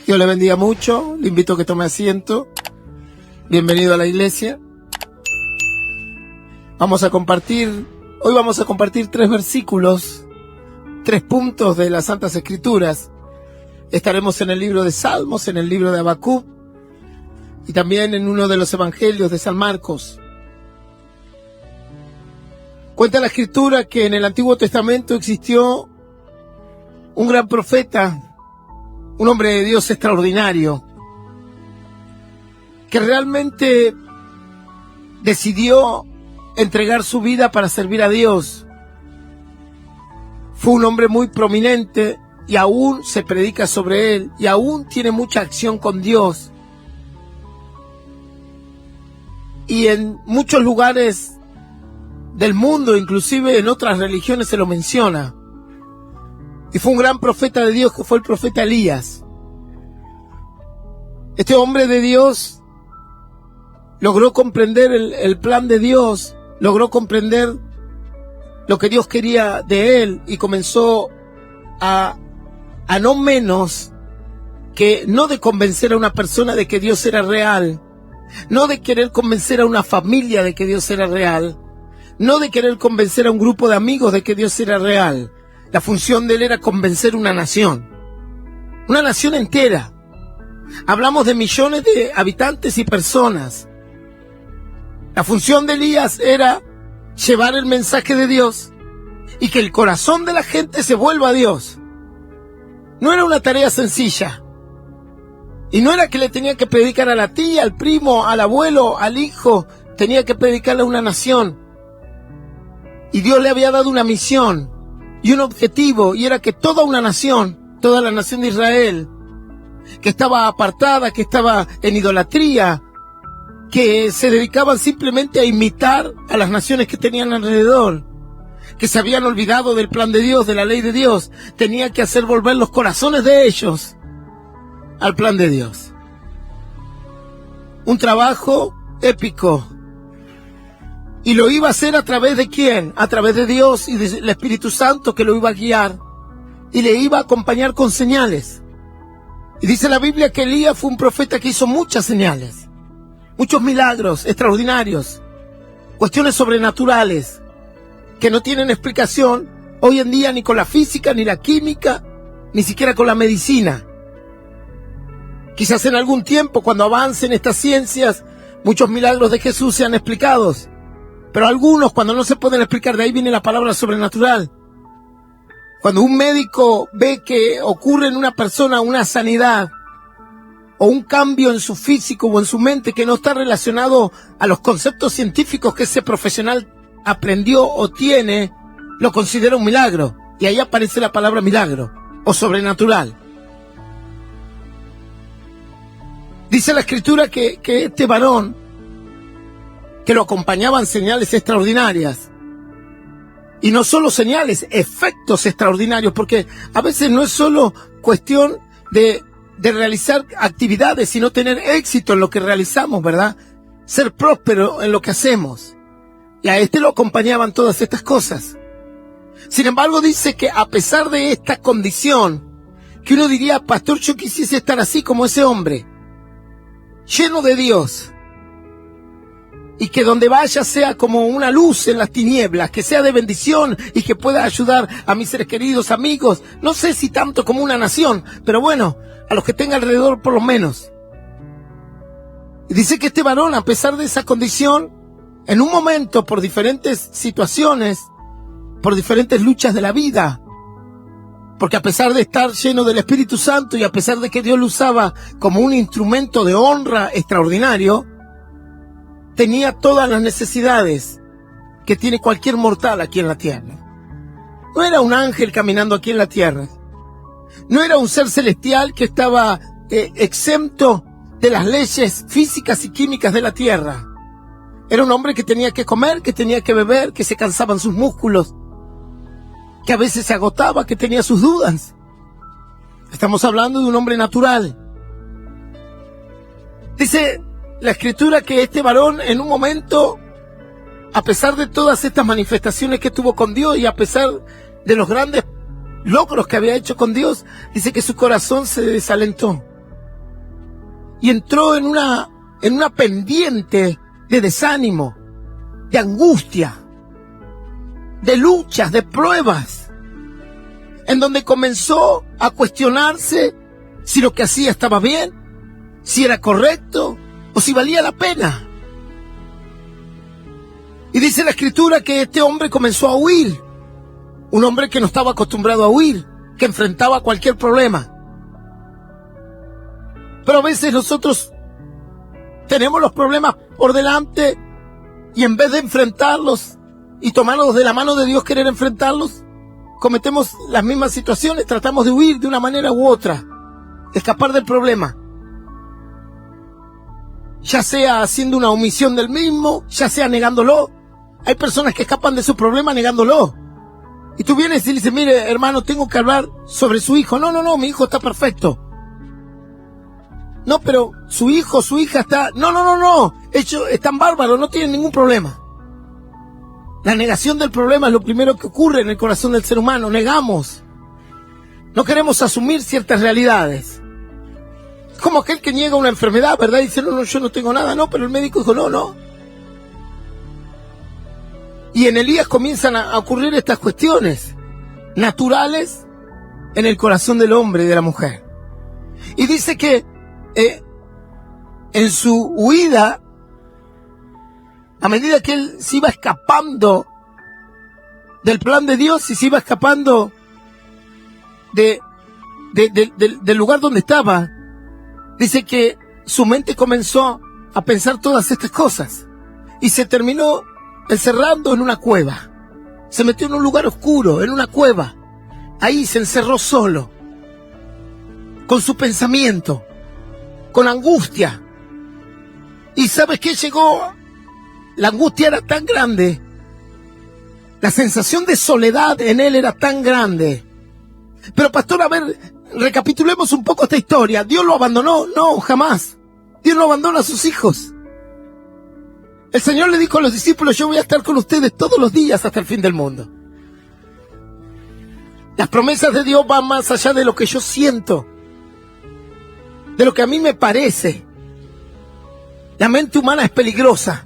Dios le bendiga mucho, le invito a que tome asiento. Bienvenido a la iglesia. Hoy vamos a compartir 3 versículos, 3 puntos de las Santas Escrituras. Estaremos en el libro de Salmos, en el libro de Habacuc y también en uno de los evangelios de San Marcos. Cuenta la Escritura que en el Antiguo Testamento existió un gran profeta, un hombre de Dios extraordinario, que realmente decidió entregar su vida para servir a Dios. Fue un hombre muy prominente y aún se predica sobre él y aún tiene mucha acción con Dios. Y en muchos lugares del mundo, inclusive en otras religiones, se lo menciona. Y fue un gran profeta de Dios que fue el profeta Elías. Este hombre de Dios logró comprender el plan de Dios, logró comprender lo que Dios quería de él y comenzó a no menos que no de convencer a una persona de que Dios era real, no de querer convencer a una familia de que Dios era real, no de querer convencer a un grupo de amigos de que Dios era real. La función de él era convencer una nación entera. Hablamos de millones de habitantes y personas. La función de Elías era llevar el mensaje de Dios y que el corazón de la gente se vuelva a Dios. No era una tarea sencilla. Y no era que le tenía que predicar a la tía, al primo, al abuelo, al hijo. Tenía que predicarle a una nación. Y Dios le había dado una misión y un objetivo, y era que toda una nación, toda la nación de Israel, que estaba apartada, que estaba en idolatría, que se dedicaban simplemente a imitar a las naciones que tenían alrededor, que se habían olvidado del plan de Dios, de la ley de Dios, tenía que hacer volver los corazones de ellos al plan de Dios. Un trabajo épico. Y lo iba a hacer a través de ¿quién? A través de Dios y del Espíritu Santo, que lo iba a guiar y le iba a acompañar con señales. Y dice la Biblia que Elías fue un profeta que hizo muchas señales, muchos milagros extraordinarios, cuestiones sobrenaturales que no tienen explicación hoy en día ni con la física, ni la química, ni siquiera con la medicina. Quizás en algún tiempo, cuando avancen estas ciencias, muchos milagros de Jesús sean explicados. Pero algunos, cuando no se pueden explicar, de ahí viene la palabra sobrenatural. Cuando un médico ve que ocurre en una persona una sanidad o un cambio en su físico o en su mente que no está relacionado a los conceptos científicos que ese profesional aprendió o tiene, lo considera un milagro. Y ahí aparece la palabra milagro o sobrenatural. Dice la Escritura que este varón, que lo acompañaban señales extraordinarias. Y no solo señales, efectos extraordinarios, porque a veces no es solo cuestión de realizar actividades, sino tener éxito en lo que realizamos, ¿verdad? Ser próspero en lo que hacemos. Y a este lo acompañaban todas estas cosas. Sin embargo, dice que a pesar de esta condición, que uno diría, pastor, yo quisiese estar así como ese hombre, lleno de Dios, y que donde vaya sea como una luz en las tinieblas, que sea de bendición y que pueda ayudar a mis seres queridos, amigos, no sé si tanto como una nación, pero bueno, a los que tenga alrededor por lo menos. Y dice que este varón, a pesar de esa condición, en un momento, por diferentes situaciones, por diferentes luchas de la vida, porque a pesar de estar lleno del Espíritu Santo y a pesar de que Dios lo usaba como un instrumento de honra extraordinario, tenía todas las necesidades que tiene cualquier mortal aquí en la tierra. No era un ángel caminando aquí en la tierra. No era un ser celestial que estaba exento de las leyes físicas y químicas de la tierra. Era un hombre que tenía que comer, que tenía que beber, que se cansaban sus músculos, que a veces se agotaba, que tenía sus dudas. Estamos hablando de un hombre natural. Dice la Escritura que este varón en un momento, a pesar de todas estas manifestaciones que tuvo con Dios y a pesar de los grandes logros que había hecho con Dios, dice que su corazón se desalentó. y entró en una pendiente de desánimo, de angustia, de luchas, de pruebas, en donde comenzó a cuestionarse si lo que hacía estaba bien, si era correcto o si valía la pena. Y dice la Escritura que este hombre comenzó a huir, un hombre que no estaba acostumbrado a huir, que enfrentaba cualquier problema. Pero a veces nosotros tenemos los problemas por delante y en vez de enfrentarlos y tomarlos de la mano de Dios, querer enfrentarlos, cometemos las mismas situaciones, tratamos de huir de una manera u otra, escapar del problema. Ya sea haciendo una omisión del mismo, ya sea negándolo. Hay personas que escapan de su problema negándolo. Y tú vienes y le dices, mire, hermano, tengo que hablar sobre su hijo. No, mi hijo está perfecto. No, pero su hijo, su hija está... No. Ellos están bárbaros, no tienen ningún problema. La negación del problema es lo primero que ocurre en el corazón del ser humano. Negamos. No queremos asumir ciertas realidades. Es como aquel que niega una enfermedad, ¿verdad? Y dice, no, yo no tengo nada. No, pero el médico dijo, no. Y en Elías comienzan a ocurrir estas cuestiones naturales en el corazón del hombre y de la mujer. Y dice que en su huida, a medida que él se iba escapando del plan de Dios y se iba escapando del lugar donde estaba, dice que su mente comenzó a pensar todas estas cosas y se terminó encerrando en una cueva. Se metió en un lugar oscuro, en una cueva. Ahí se encerró solo, con su pensamiento, con angustia. ¿Y sabes qué? La angustia era tan grande, la sensación de soledad en él era tan grande. Pero pastor, a ver, recapitulemos un poco esta historia. ¿Dios lo abandonó? No, jamás. Dios no abandona a sus hijos. El Señor le dijo a los discípulos, yo voy a estar con ustedes todos los días hasta el fin del mundo. Las promesas de Dios van más allá de lo que yo siento, de lo que a mí me parece. La mente humana es peligrosa.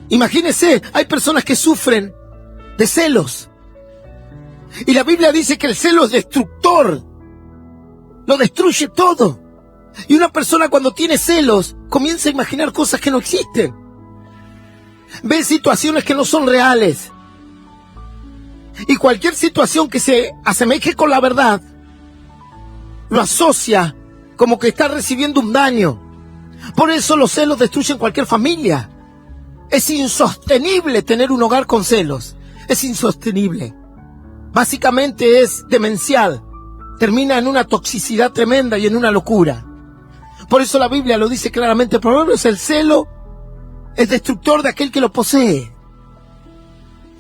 Imagínense, hay personas que sufren de celos. Y la Biblia dice que el celo es destructor. Lo destruye todo. Y una persona cuando tiene celos comienza a imaginar cosas que no existen. Ve situaciones que no son reales. Y cualquier situación que se asemeje con la verdad, lo asocia como que está recibiendo un daño. Por eso los celos destruyen cualquier familia. Es insostenible tener un hogar con celos. Es insostenible. Básicamente es demencial. Termina en una toxicidad tremenda y en una locura. Por eso la Biblia lo dice claramente, Proverbios, el celo es destructor de aquel que lo posee.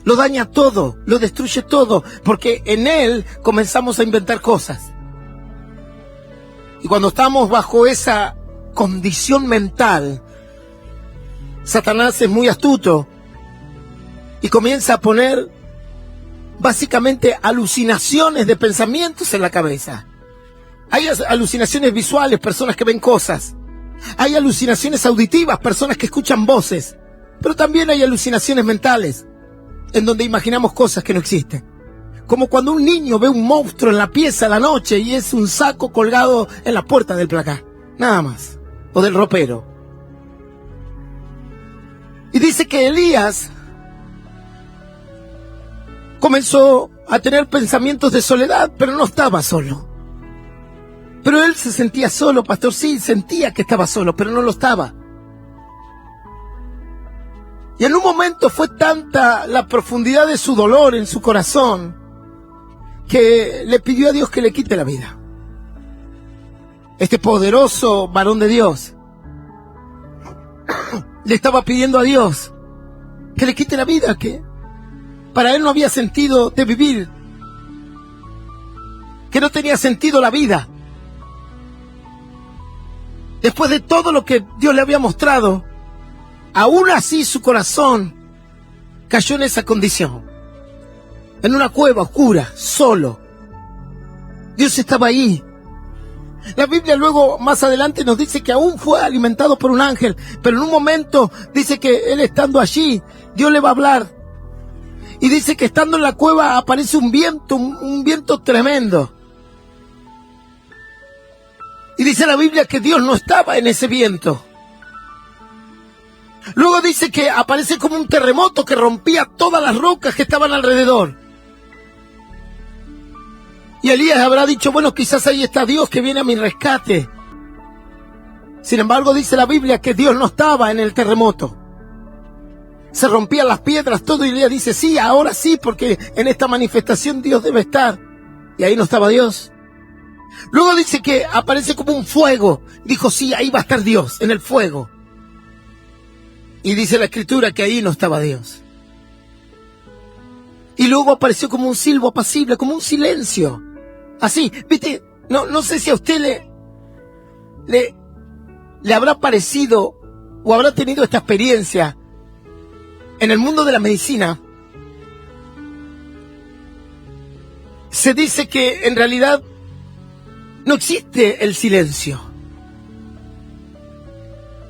Lo daña todo, lo destruye todo, porque en él comenzamos a inventar cosas. Y cuando estamos bajo esa condición mental, Satanás es muy astuto y comienza a poner básicamente alucinaciones de pensamientos en la cabeza. Hay alucinaciones visuales, personas que ven cosas. Hay alucinaciones auditivas, personas que escuchan voces. Pero también hay alucinaciones mentales, en donde imaginamos cosas que no existen. Como cuando un niño ve un monstruo en la pieza a la noche y es un saco colgado en la puerta del placar. Nada más. O del ropero. Y dice que Elías comenzó a tener pensamientos de soledad, pero no estaba solo. Pero él se sentía solo, pastor, sí, sentía que estaba solo, pero no lo estaba. Y en un momento fue tanta la profundidad de su dolor en su corazón, que le pidió a Dios que le quite la vida. Este poderoso varón de Dios le estaba pidiendo a Dios que le quite la vida, que para él no había sentido de vivir, que no tenía sentido la vida. Después de todo lo que Dios le había mostrado, aún así su corazón cayó en esa condición. En una cueva oscura, solo. Dios estaba ahí. La Biblia luego, más adelante, nos dice que aún fue alimentado por un ángel, pero en un momento dice que él estando allí, Dios le va a hablar. Y dice que estando en la cueva aparece un viento tremendo. Y dice la Biblia que Dios no estaba en ese viento. Luego dice que aparece como un terremoto que rompía todas las rocas que estaban alrededor. Y Elías habrá dicho, bueno, quizás ahí está Dios que viene a mi rescate. Sin embargo, dice la Biblia que Dios no estaba en el terremoto. Se rompían las piedras, todo, y Elías dice, sí, ahora sí, porque en esta manifestación Dios debe estar. Y ahí no estaba Dios. Luego dice que aparece como un fuego. Dijo, sí, ahí va a estar Dios, en el fuego. Y dice la Escritura que ahí no estaba Dios. Y luego apareció como un silbo apacible, como un silencio. Así, viste, no sé si a usted le habrá parecido o habrá tenido esta experiencia. En el mundo de la medicina se dice que en realidad no existe el silencio.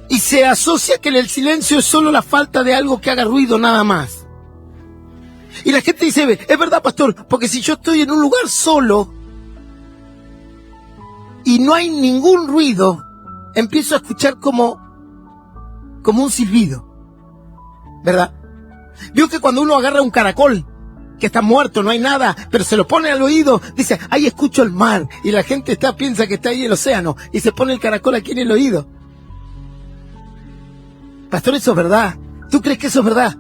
Y se asocia que el silencio es solo la falta de algo que haga ruido, nada más. Y la gente dice, es verdad, pastor, porque si yo estoy en un lugar solo y no hay ningún ruido, empiezo a escuchar como un silbido, ¿verdad? Vio que cuando uno agarra un caracol que está muerto, no hay nada, pero se lo pone al oído, dice, ahí escucho el mar, y la gente piensa que está ahí el océano, y se pone el caracol aquí en el oído. Pastor, eso es verdad. ¿Tú crees que eso es verdad?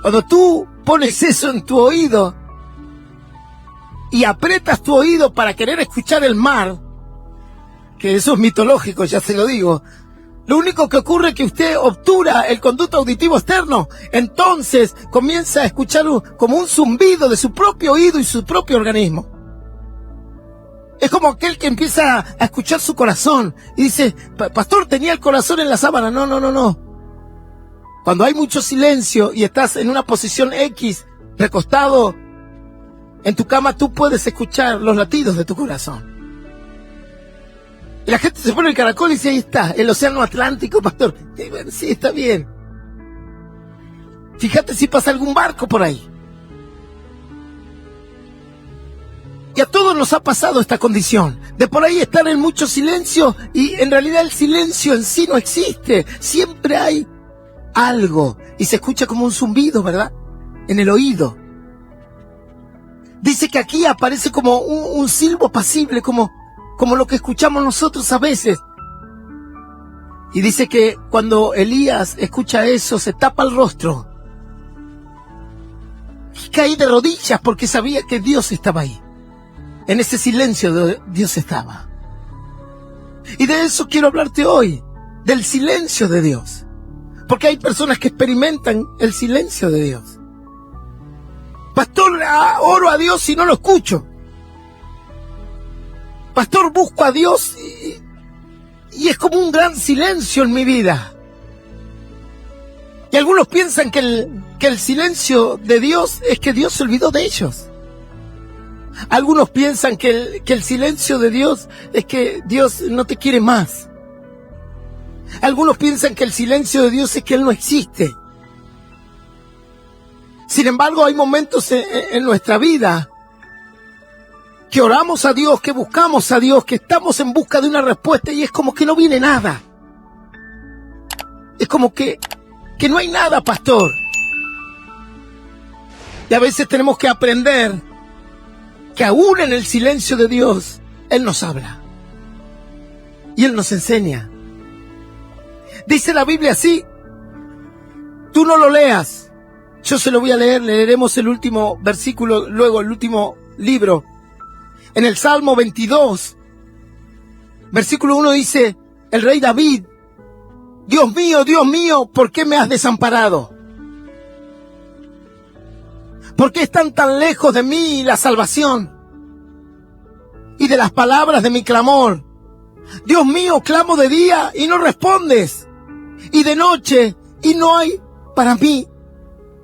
Cuando tú pones eso en tu oído y aprietas tu oído para querer escuchar el mar, que eso es mitológico, ya se lo digo, lo único que ocurre es que usted obtura el conducto auditivo externo. Entonces comienza a escuchar como un zumbido de su propio oído y su propio organismo. Es como aquel que empieza a escuchar su corazón y dice, pastor, tenía el corazón en la sábana. No. Cuando hay mucho silencio y estás en una posición X, recostado en tu cama, tú puedes escuchar los latidos de tu corazón. Y la gente se pone el caracol y dice, ahí está, el océano Atlántico, pastor. Y bueno, sí, está bien. Fíjate si pasa algún barco por ahí. Y a todos nos ha pasado esta condición, de por ahí estar en mucho silencio, y en realidad el silencio en sí no existe. Siempre hay algo, y se escucha como un zumbido, ¿verdad? En el oído. Dice que aquí aparece como un silbo apacible, como lo que escuchamos nosotros a veces. Y dice que cuando Elías escucha eso, se tapa el rostro. Y cae de rodillas porque sabía que Dios estaba ahí. En ese silencio Dios estaba. Y de eso quiero hablarte hoy, del silencio de Dios. Porque hay personas que experimentan el silencio de Dios. Pastor, oro a Dios y no lo escucho. Pastor, busco a Dios y es como un gran silencio en mi vida. Y algunos piensan que el silencio de Dios es que Dios se olvidó de ellos. Algunos piensan que el silencio de Dios es que Dios no te quiere más. Algunos piensan que el silencio de Dios es que Él no existe. Sin embargo, hay momentos en nuestra vida que oramos a Dios, que buscamos a Dios, que estamos en busca de una respuesta y es como que no viene nada. Es como que no hay nada, pastor. Y a veces tenemos que aprender que aún en el silencio de Dios, Él nos habla. Y Él nos enseña. Dice la Biblia así. Tú no lo leas. Yo se lo voy a leer. Leeremos el último versículo, luego el último libro. En el Salmo 22, versículo 1 dice, el rey David, Dios mío, ¿por qué me has desamparado? ¿Por qué están tan lejos de mí la salvación y de las palabras de mi clamor? Dios mío, clamo de día y no respondes, y de noche y no hay para mí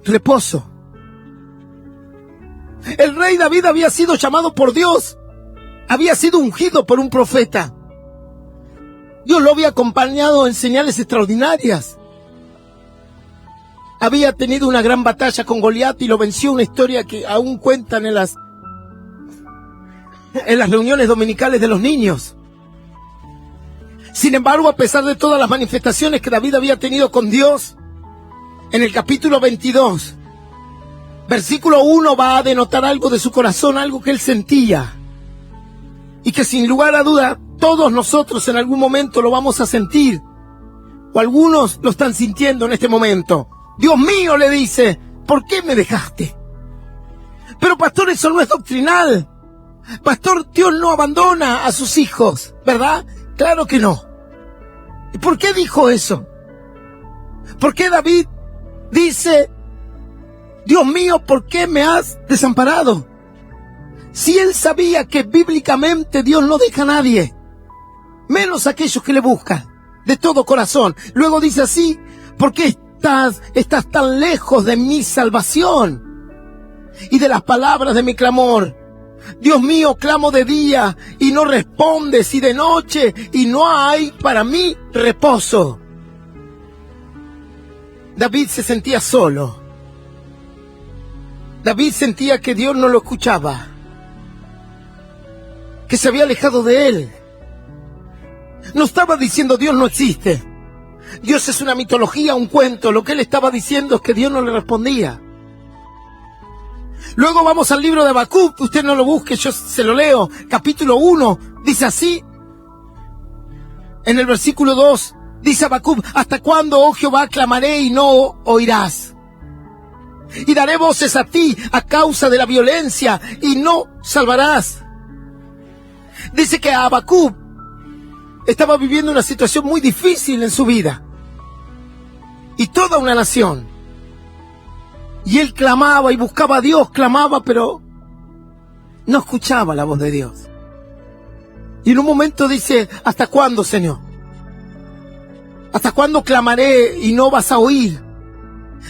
reposo. El rey David había sido llamado por Dios había sido ungido por un profeta. Dios lo había acompañado en señales extraordinarias. Había tenido una gran batalla con Goliat y lo venció, una historia que aún cuentan en las reuniones dominicales de los niños. Sin embargo, a pesar de todas las manifestaciones que David había tenido con Dios, en el capítulo 22, versículo 1 va a denotar algo de su corazón, algo que él sentía. Y que sin lugar a duda, todos nosotros en algún momento lo vamos a sentir. O algunos lo están sintiendo en este momento. Dios mío, le dice, ¿por qué me dejaste? Pero pastor, eso no es doctrinal. Pastor, Dios no abandona a sus hijos, ¿verdad? Claro que no. ¿Y por qué dijo eso? ¿Por qué David dice, Dios mío, ¿por qué me has desamparado? Si él sabía que bíblicamente Dios no deja a nadie, menos a aquellos que le buscan de todo corazón. Luego dice así, ¿por qué estás tan lejos de mi salvación y de las palabras de mi clamor? Dios mío, clamo de día y no respondes, y de noche y no hay para mí reposo. David se sentía solo. David sentía que Dios no lo escuchaba, que se había alejado de él. No estaba diciendo Dios no existe, Dios es una mitología, un cuento. Lo que él estaba diciendo es que Dios no le respondía. Luego vamos al libro de Habacuc, usted no lo busque, yo se lo leo. Capítulo 1, dice así, en el versículo 2, dice Habacuc, ¿hasta cuándo, oh Jehová, clamaré y no oirás? Y daré voces a ti a causa de la violencia y no salvarás. Dice que Habacuc estaba viviendo una situación muy difícil en su vida. Y toda una nación. Y él clamaba y buscaba a Dios, clamaba, pero no escuchaba la voz de Dios. Y en un momento dice, ¿hasta cuándo, Señor? ¿Hasta cuándo clamaré y no vas a oír?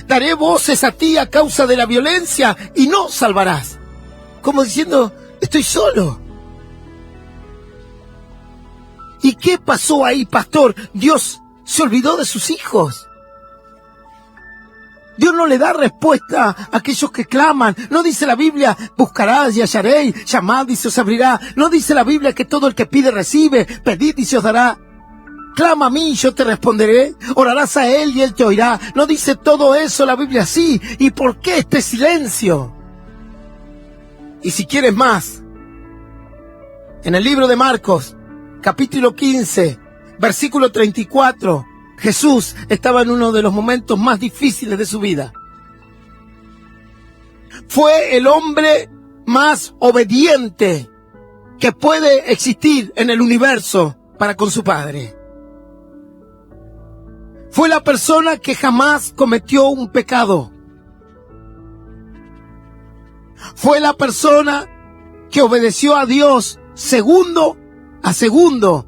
Daré voces a ti a causa de la violencia y no salvarás. Como diciendo, estoy solo. ¿Y qué pasó ahí, pastor? Dios se olvidó de sus hijos. Dios no le da respuesta a aquellos que claman. No dice la Biblia, buscarás y hallaréis, llamad y se os abrirá. No dice la Biblia que todo el que pide recibe, pedid y se os dará. Clama a mí y yo te responderé, orarás a él y él te oirá. No dice todo eso la Biblia así. ¿Y por qué este silencio? Y si quieres más, en el libro de Marcos, capítulo 15, versículo 34, Jesús estaba en uno de los momentos más difíciles de su vida. Fue el hombre más obediente que puede existir en el universo para con su Padre. Fue la persona que jamás cometió un pecado. Fue la persona que obedeció a Dios segundo a segundo,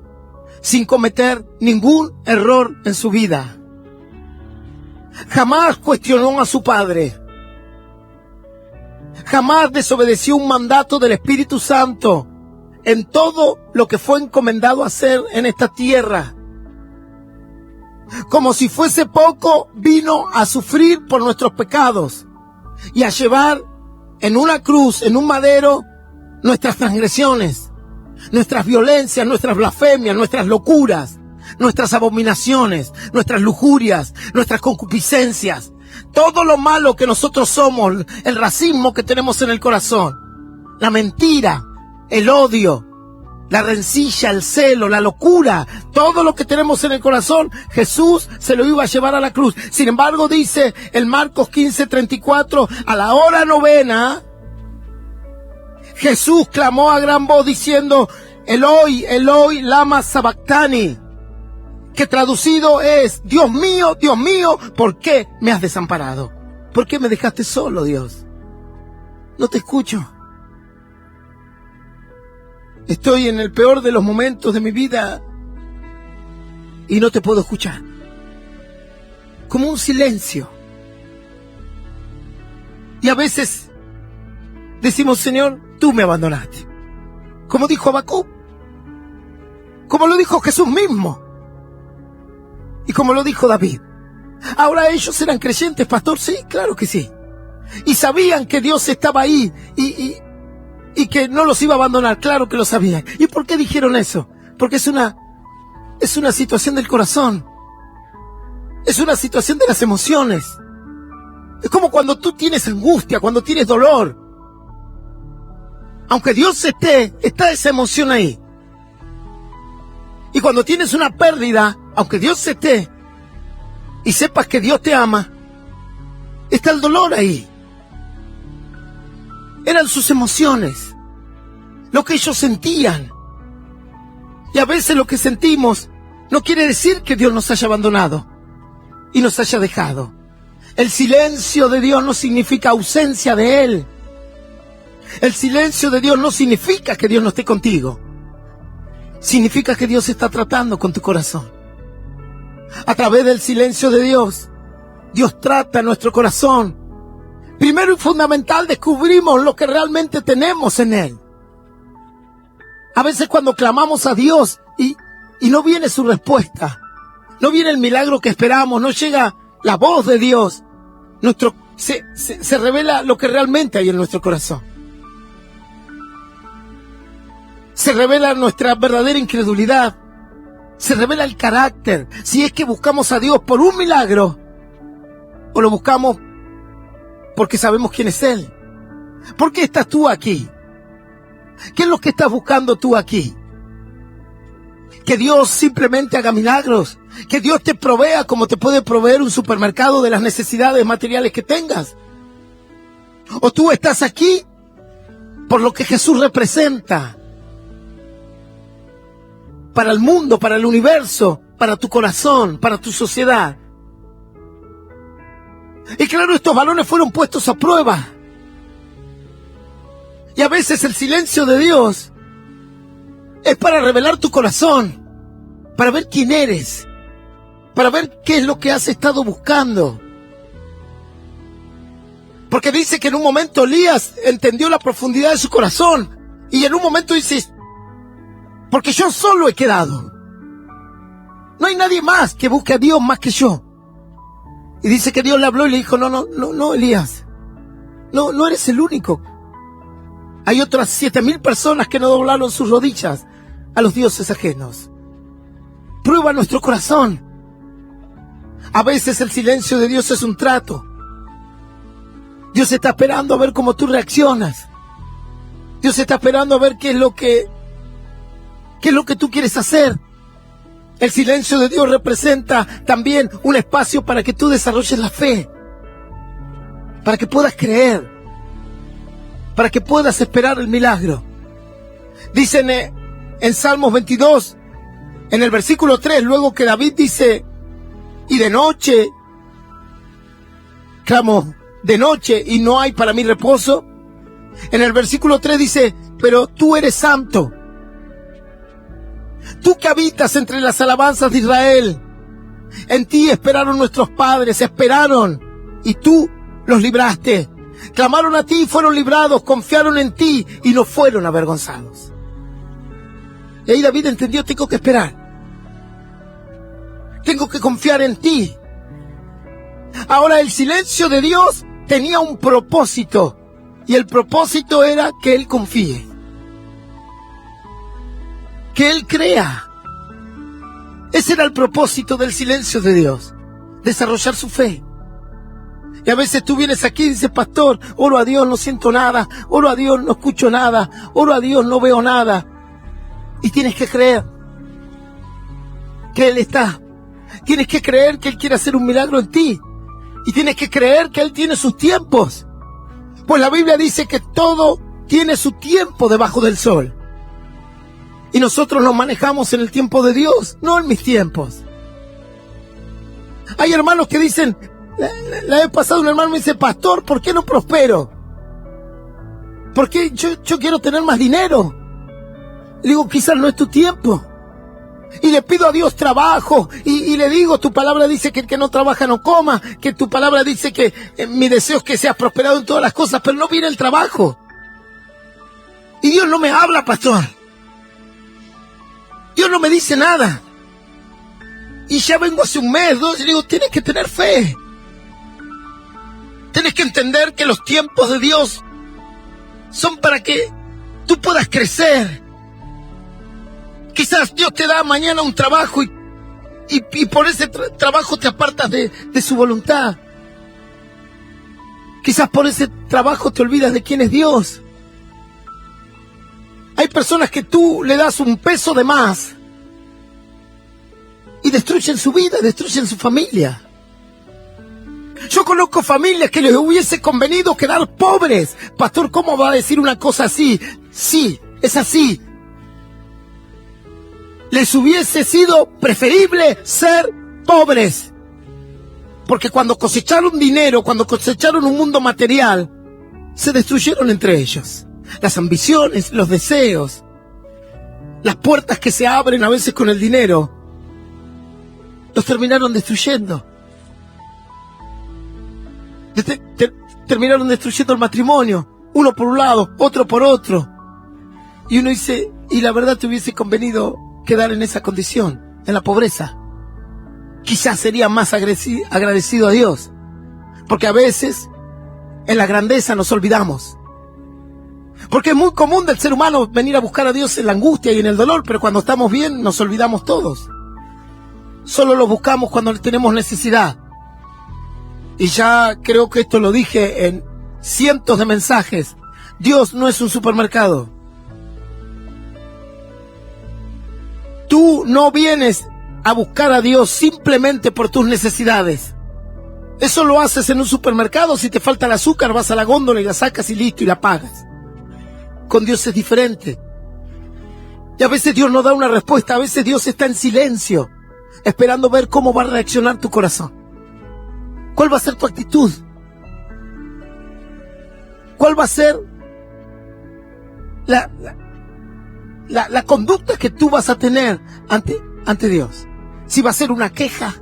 sin cometer ningún error en su vida. Jamás cuestionó a su Padre. Jamás desobedeció un mandato del Espíritu Santo en todo lo que fue encomendado a hacer en esta tierra. Como si fuese poco, vino a sufrir por nuestros pecados y a llevar en una cruz, en un madero, nuestras transgresiones, nuestras violencias, nuestras blasfemias, nuestras locuras, nuestras abominaciones, nuestras lujurias, nuestras concupiscencias, todo lo malo que nosotros somos, el racismo que tenemos en el corazón, la mentira, el odio, la rencilla, el celo, la locura, todo lo que tenemos en el corazón, Jesús se lo iba a llevar a la cruz. Sin embargo, dice en Marcos 15:34, a la hora novena, Jesús clamó a gran voz diciendo, Eloi, Eloi, lama sabactani, que traducido es, Dios mío, ¿por qué me has desamparado? ¿Por qué me dejaste solo, Dios? No te escucho. Estoy en el peor de los momentos de mi vida y no te puedo escuchar. Como un silencio. Y a veces decimos, Señor, tú me abandonaste. como dijo Habacuc, como lo dijo Jesús mismo y como lo dijo David. Ahora, ellos eran creyentes, pastor, sí, claro que sí, y sabían que Dios estaba ahí y que no los iba a abandonar, claro que lo sabían. ¿Y por qué dijeron eso? Porque es una situación del corazón, es una situación de las emociones. Es como cuando tú tienes angustia, cuando tienes dolor. Aunque Dios esté, está esa emoción ahí. Y cuando tienes una pérdida, aunque Dios esté, y sepas que Dios te ama, está el dolor ahí. Eran sus emociones, lo que ellos sentían. Y a veces lo que sentimos no quiere decir que Dios nos haya abandonado y nos haya dejado. El silencio de Dios no significa ausencia de Él. El silencio de Dios no significa que Dios no esté contigo. Significa que Dios está tratando con tu corazón. A través del silencio de Dios, Dios trata nuestro corazón. Primero y fundamental, descubrimos lo que realmente tenemos en Él. A veces cuando clamamos a Dios y no viene su respuesta, no viene el milagro que esperamos, no llega la voz de Dios, se revela lo que realmente hay en nuestro corazón. Se revela nuestra verdadera incredulidad. Se revela el carácter. Si es que buscamos a Dios por un milagro, o lo buscamos porque sabemos quién es Él. ¿Por qué estás tú aquí? ¿Qué es lo que estás buscando tú aquí? Que Dios simplemente haga milagros. Que Dios te provea como te puede proveer un supermercado de las necesidades materiales que tengas. O tú estás aquí por lo que Jesús representa. Para el mundo, para el universo, para tu corazón, para tu sociedad. Y claro, estos valores fueron puestos a prueba. Y a veces el silencio de Dios es para revelar tu corazón, para ver quién eres, para ver qué es lo que has estado buscando. Porque dice que en un momento Elías entendió la profundidad de su corazón, y en un momento dice: porque yo solo he quedado. No hay nadie más que busque a Dios más que yo. Y dice que Dios le habló y le dijo: no, Elías. No eres el único. Hay otras 7,000 personas que no doblaron sus rodillas a los dioses ajenos. Prueba nuestro corazón. A veces el silencio de Dios es un trato. Dios está esperando a ver cómo tú reaccionas. Dios está esperando a ver qué es lo que tú quieres hacer. El silencio de Dios representa también un espacio para que tú desarrolles la fe, para que puedas creer, para que puedas esperar el milagro. Dicen en Salmos 22, en el versículo 3, luego que David dice: y de noche, clamo de noche y no hay para mí reposo. En el versículo 3 dice: pero tú eres santo. Tú que habitas entre las alabanzas de Israel, en ti esperaron nuestros padres, esperaron, y tú los libraste. Clamaron a ti y fueron librados, confiaron en ti y no fueron avergonzados. Y ahí David entendió: tengo que esperar. Tengo que confiar en ti. Ahora, el silencio de Dios tenía un propósito, y el propósito era que Él confíe, que Él crea. Ese era el propósito del silencio de Dios, desarrollar su fe. Y a veces tú vienes aquí y dices: pastor, oro a Dios, no siento nada, oro a Dios, no escucho nada, oro a Dios, no veo nada. Y tienes que creer que Él está. Tienes que creer que Él quiere hacer un milagro en ti. Y tienes que creer que Él tiene sus tiempos. Pues la Biblia dice que todo tiene su tiempo debajo del sol. Y nosotros nos manejamos en el tiempo de Dios, no en mis tiempos. Hay hermanos que dicen: la vez pasada un hermano me dice: pastor, ¿por qué no prospero? ¿Por qué yo quiero tener más dinero? Le digo: quizás no es tu tiempo. Y le pido a Dios trabajo, y le digo: tu palabra dice que el que no trabaja no coma, que tu palabra dice que mi deseo es que seas prosperado en todas las cosas, pero no viene el trabajo. Y Dios no me habla, pastor. Dios no me dice nada. Y ya vengo hace un mes, 2, y le digo, tienes que tener fe. Tienes que entender que los tiempos de Dios son para que tú puedas crecer. Quizás Dios te da mañana un trabajo y por ese trabajo te apartas de su voluntad. Quizás por ese trabajo te olvidas de quién es Dios. Hay personas que tú le das un peso de más y destruyen su vida, destruyen su familia. Yo conozco familias que les hubiese convenido quedar pobres. Pastor, ¿cómo va a decir una cosa así? Sí, es así. Les hubiese sido preferible ser pobres. Porque cuando cosecharon dinero, cuando cosecharon un mundo material, se destruyeron entre ellos. Las ambiciones, los deseos, las puertas que se abren a veces con el dinero, los terminaron destruyendo. Terminaron destruyendo el matrimonio, uno por un lado, otro por otro. Y uno dice, y la verdad te hubiese convenido quedar en esa condición, en la pobreza. Quizás sería más agradecido a Dios, porque a veces en la grandeza nos olvidamos. Porque es muy común del ser humano venir a buscar a Dios en la angustia y en el dolor, pero cuando estamos bien nos olvidamos todos. Solo lo buscamos cuando tenemos necesidad. Y ya creo que esto lo dije en cientos de mensajes. Dios no es un supermercado. Tú no vienes a buscar a Dios simplemente por tus necesidades. Eso lo haces en un supermercado. Si te falta el azúcar, vas a la góndola y la sacas y listo, y la pagas. Con Dios es diferente. Y a veces Dios no da una respuesta. A veces Dios está en silencio, esperando ver cómo va a reaccionar tu corazón. ¿Cuál va a ser tu actitud? ¿Cuál va a ser la conducta que tú vas a tener ante Dios? Si va a ser una queja,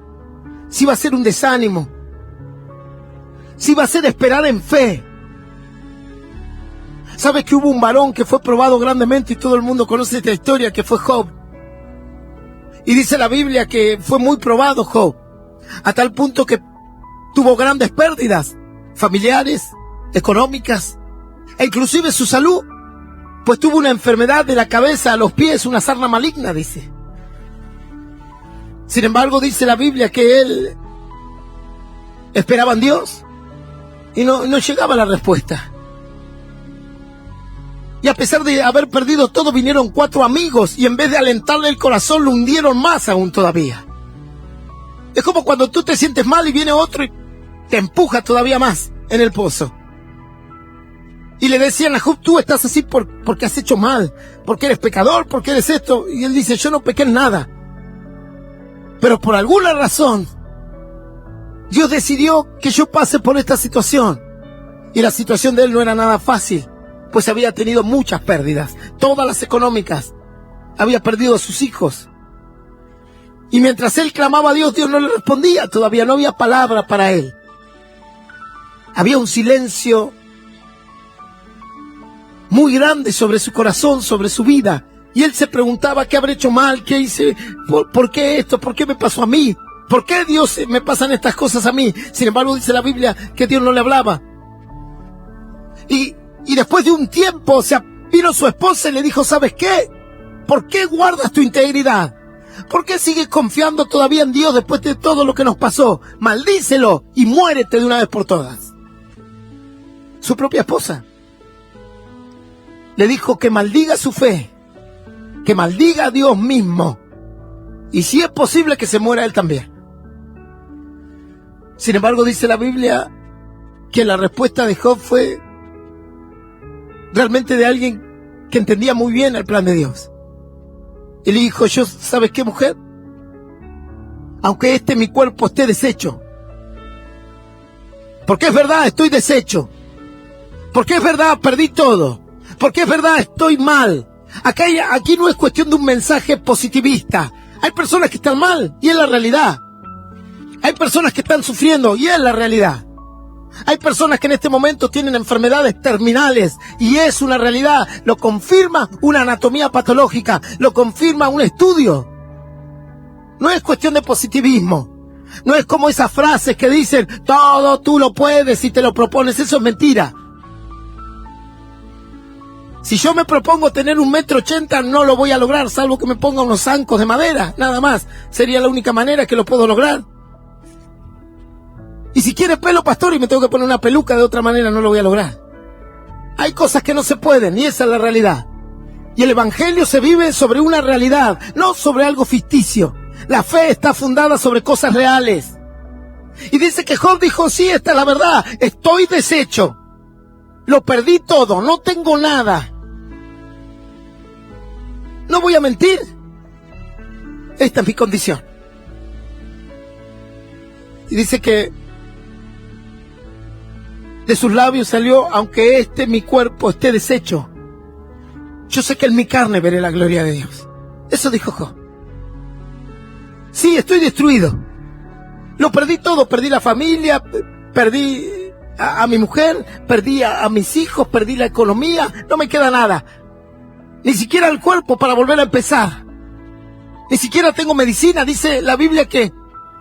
si va a ser un desánimo, si va a ser esperar en fe. ¿Sabes que hubo un varón que fue probado grandemente y todo el mundo conoce esta historia, que fue Job? Y dice la Biblia que fue muy probado Job, a tal punto que tuvo grandes pérdidas familiares, económicas, e inclusive su salud, pues tuvo una enfermedad de la cabeza a los pies, una sarna maligna, dice. Sin embargo, dice la Biblia que él esperaba en Dios y no llegaba la respuesta. Y a pesar de haber perdido todo, vinieron 4 amigos y en vez de alentarle el corazón, lo hundieron más aún todavía. Es como cuando tú te sientes mal y viene otro y te empuja todavía más en el pozo. Y le decían a Job, tú estás así porque has hecho mal, porque eres pecador, porque eres esto. Y él dice, yo no pequé en nada. Pero por alguna razón, Dios decidió que yo pase por esta situación. Y la situación de él no era nada fácil, pues había tenido muchas pérdidas, todas las económicas. Había perdido a sus hijos. Y mientras él clamaba a Dios, Dios no le respondía, todavía no había palabra para él. Había un silencio muy grande sobre su corazón, sobre su vida. Y él se preguntaba, ¿qué habré hecho mal? ¿Qué hice? ¿Por qué esto? ¿Por qué me pasó a mí? ¿Por qué Dios me pasan estas cosas a mí? Sin embargo, dice la Biblia que Dios no le hablaba. Y después de un tiempo, vino su esposa y le dijo, ¿sabes qué? ¿Por qué guardas tu integridad? ¿Por qué sigues confiando todavía en Dios después de todo lo que nos pasó? Maldícelo y muérete de una vez por todas. Su propia esposa le dijo que maldiga su fe, que maldiga a Dios mismo, y si es posible que se muera él también. Sin embargo, dice la Biblia que la respuesta de Job fue realmente de alguien que entendía muy bien el plan de Dios. Y le dijo, ¿sabes qué, mujer? Aunque mi cuerpo esté deshecho, porque es verdad, estoy deshecho, porque es verdad, perdí todo, porque es verdad, estoy mal. Aquí no es cuestión de un mensaje positivista. Hay personas que están mal y es la realidad. Hay personas que están sufriendo y es la realidad. Hay personas que en este momento tienen enfermedades terminales y es una realidad. Lo confirma una anatomía patológica, lo confirma un estudio. No es cuestión de positivismo. No es como esas frases que dicen, todo tú lo puedes si te lo propones. Eso es mentira. Si yo me propongo tener 1,80 m, no lo voy a lograr, salvo que me ponga unos zancos de madera, nada más. Sería la única manera que lo puedo lograr. Y si quiere pelo, pastor, y me tengo que poner una peluca, de otra manera no lo voy a lograr. Hay cosas que no se pueden, y esa es la realidad. Y el evangelio se vive sobre una realidad, no sobre algo ficticio. La fe está fundada sobre cosas reales. Y dice que Job dijo, sí, esta es la verdad, estoy deshecho. Lo perdí todo, no tengo nada. No voy a mentir. Esta es mi condición. Y dice que de sus labios salió, aunque mi cuerpo esté deshecho, yo sé que en mi carne veré la gloria de Dios. Eso dijo Job. Sí, estoy destruido. Lo perdí todo, perdí la familia, perdí a mi mujer, perdí a mis hijos, perdí la economía, no me queda nada. Ni siquiera el cuerpo para volver a empezar. Ni siquiera tengo medicina. Dice la Biblia que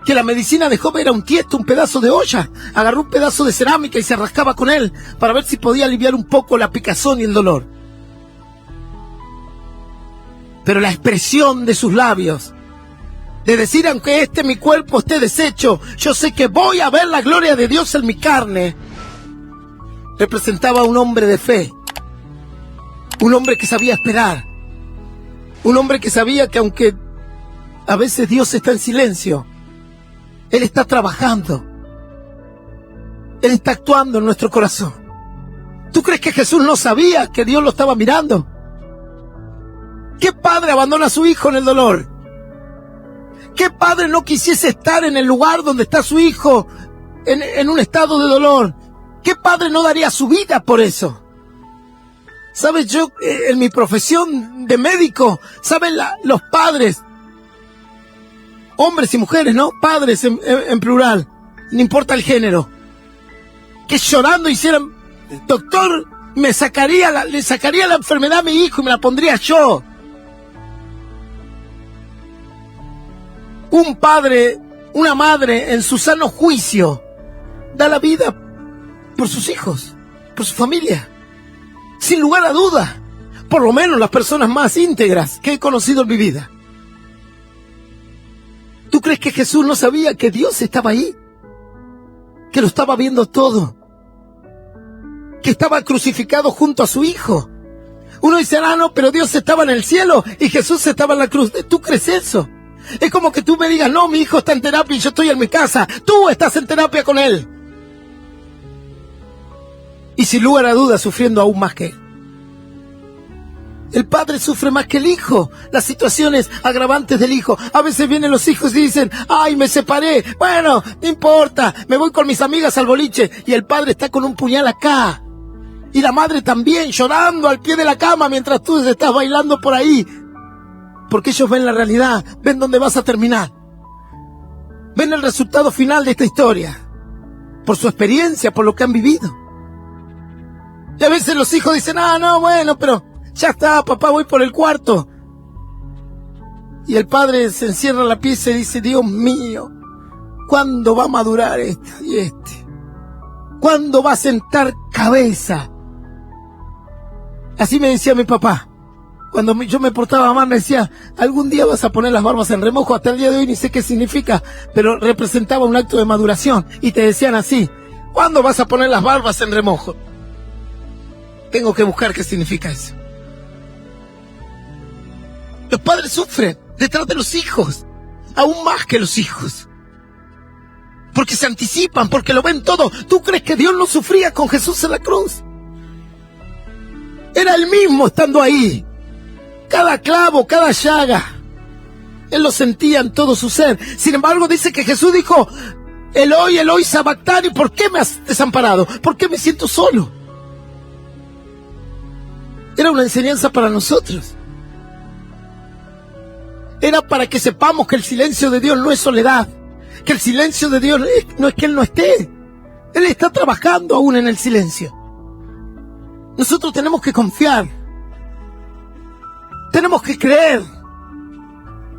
la medicina de Job era un tiesto, un pedazo de olla. Agarró un pedazo de cerámica y se rascaba con él para ver si podía aliviar un poco la picazón y el dolor. Pero la expresión de sus labios, de decir, aunque mi cuerpo esté deshecho, yo sé que voy a ver la gloria de Dios en mi carne, representaba a un hombre de fe, un hombre que sabía esperar, un hombre que sabía que aunque a veces Dios está en silencio, Él está trabajando, Él está actuando en nuestro corazón. ¿Tú crees que Jesús no sabía que Dios lo estaba mirando? ¿Qué padre abandona a su hijo en el dolor? ¿Qué padre no quisiese estar en el lugar donde está su hijo en un estado de dolor? ¿Qué padre no daría su vida por eso? ¿Sabes? Yo, en mi profesión de médico, ¿saben los padres? Hombres y mujeres, ¿no? Padres en plural, no importa el género. Que llorando hicieran, doctor, le sacaría la enfermedad a mi hijo y me la pondría yo. Un padre, una madre, en su sano juicio, da la vida por sus hijos, por su familia. Sin lugar a duda, por lo menos las personas más íntegras que he conocido en mi vida. ¿Tú crees que Jesús no sabía que Dios estaba ahí? Que lo estaba viendo todo. Que estaba crucificado junto a su hijo. Uno dice, no, pero Dios estaba en el cielo y Jesús estaba en la cruz. ¿Tú crees eso? Es como que tú me digas, no, mi hijo está en terapia y yo estoy en mi casa. Tú estás en terapia con él. Y sin lugar a dudas sufriendo aún más que él. El padre sufre más que el hijo. Las situaciones agravantes del hijo. A veces vienen los hijos y dicen, ay, me separé. Bueno, no importa, me voy con mis amigas al boliche. Y el padre está con un puñal acá. Y la madre también, llorando al pie de la cama mientras tú estás bailando por ahí. Porque ellos ven la realidad, ven dónde vas a terminar. Ven el resultado final de esta historia. Por su experiencia, por lo que han vivido. Y a veces los hijos dicen, no, bueno, pero ya está, papá, voy por el cuarto. Y el padre se encierra en la pieza y dice, Dios mío, ¿cuándo va a madurar esta y este? ¿Cuándo va a sentar cabeza? Así me decía mi papá. Cuando yo me portaba mal me decía, algún día vas a poner las barbas en remojo. Hasta el día de hoy ni sé qué significa, pero representaba un acto de maduración. Y te decían así, ¿cuándo vas a poner las barbas en remojo? Tengo que buscar qué significa eso. Los padres sufren detrás de los hijos, aún más que los hijos. Porque se anticipan, porque lo ven todo. ¿Tú crees que Dios no sufría con Jesús en la cruz? Era Él mismo estando ahí. Cada clavo, cada llaga. Él lo sentía en todo su ser. Sin embargo, dice que Jesús dijo, Eloi, Eloi, sabactani, ¿por qué me has desamparado? ¿Por qué me siento solo? Era una enseñanza para nosotros. Era para que sepamos que el silencio de Dios no es soledad. Que el silencio de Dios no es que Él no esté. Él está trabajando aún en el silencio. Nosotros tenemos que confiar. Tenemos que creer.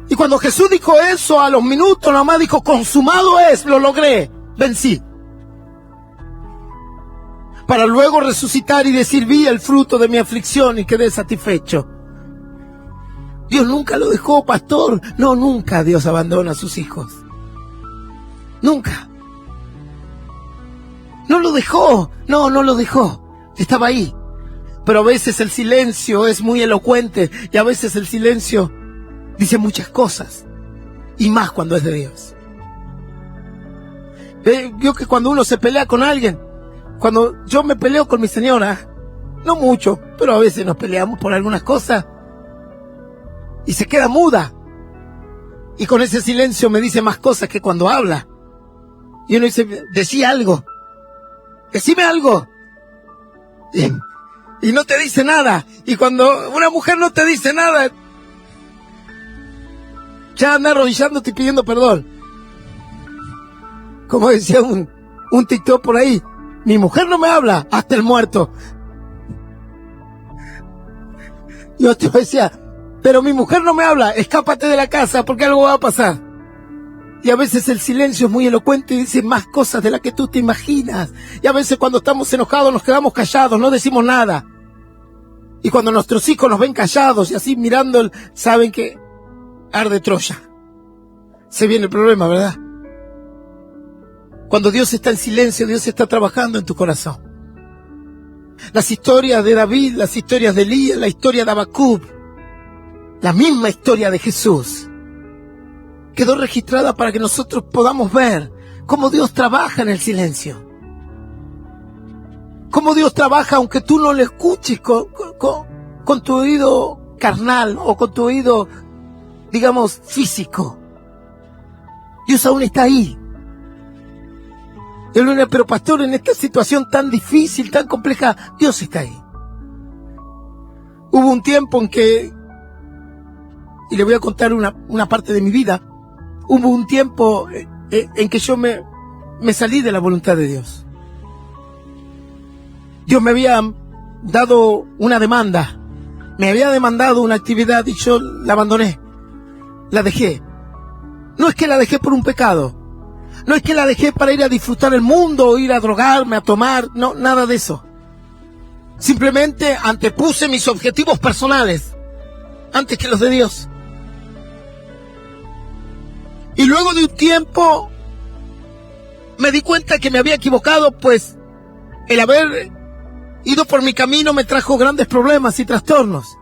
Y cuando Jesús dijo eso, a los minutos nomás dijo, consumado es, lo logré, vencí. Para luego resucitar y decir, vi el fruto de mi aflicción y quedé satisfecho. Dios nunca lo dejó, pastor. No, nunca Dios abandona a sus hijos. Nunca. No lo dejó. No lo dejó. Estaba ahí. Pero a veces el silencio es muy elocuente y a veces el silencio dice muchas cosas, y más cuando es de Dios. Yo que cuando uno se pelea con alguien, cuando yo me peleo con mi señora, no mucho, pero a veces nos peleamos por algunas cosas, y se queda muda, y con ese silencio me dice más cosas que cuando habla. Y uno dice, decía algo, decime algo, y no te dice nada. Y cuando una mujer no te dice nada, ya anda arrodillándote y pidiendo perdón. Como decía un TikTok por ahí, mi mujer no me habla, hasta el muerto. Y otro decía, pero mi mujer no me habla, escápate de la casa porque algo va a pasar. Y a veces el silencio es muy elocuente y dice más cosas de las que tú te imaginas. Y a veces cuando estamos enojados nos quedamos callados, no decimos nada. Y cuando nuestros hijos nos ven callados y así mirando, saben que arde Troya. Se viene el problema, ¿verdad? Cuando Dios está en silencio, Dios está trabajando en tu corazón. Las historias de David, las historias de Elías, la historia de Habacuc, la misma historia de Jesús, quedó registrada para que nosotros podamos ver cómo Dios trabaja en el silencio. Cómo Dios trabaja aunque tú no lo escuches con tu oído carnal o con tu oído, digamos, físico. Dios aún está ahí. Pero pastor, en esta situación tan difícil, tan compleja, Dios está ahí. Hubo un tiempo en que, y le voy a contar una parte de mi vida, hubo un tiempo en que yo me salí de la voluntad de Dios. Dios me había dado una demanda, me había demandado una actividad y yo la abandoné, la dejé. No es que la dejé por un pecado, no es que la dejé para ir a disfrutar el mundo o ir a drogarme, a tomar, no, nada de eso. Simplemente antepuse mis objetivos personales antes que los de Dios. Y luego de un tiempo me di cuenta que me había equivocado, pues el haber ido por mi camino me trajo grandes problemas y trastornos.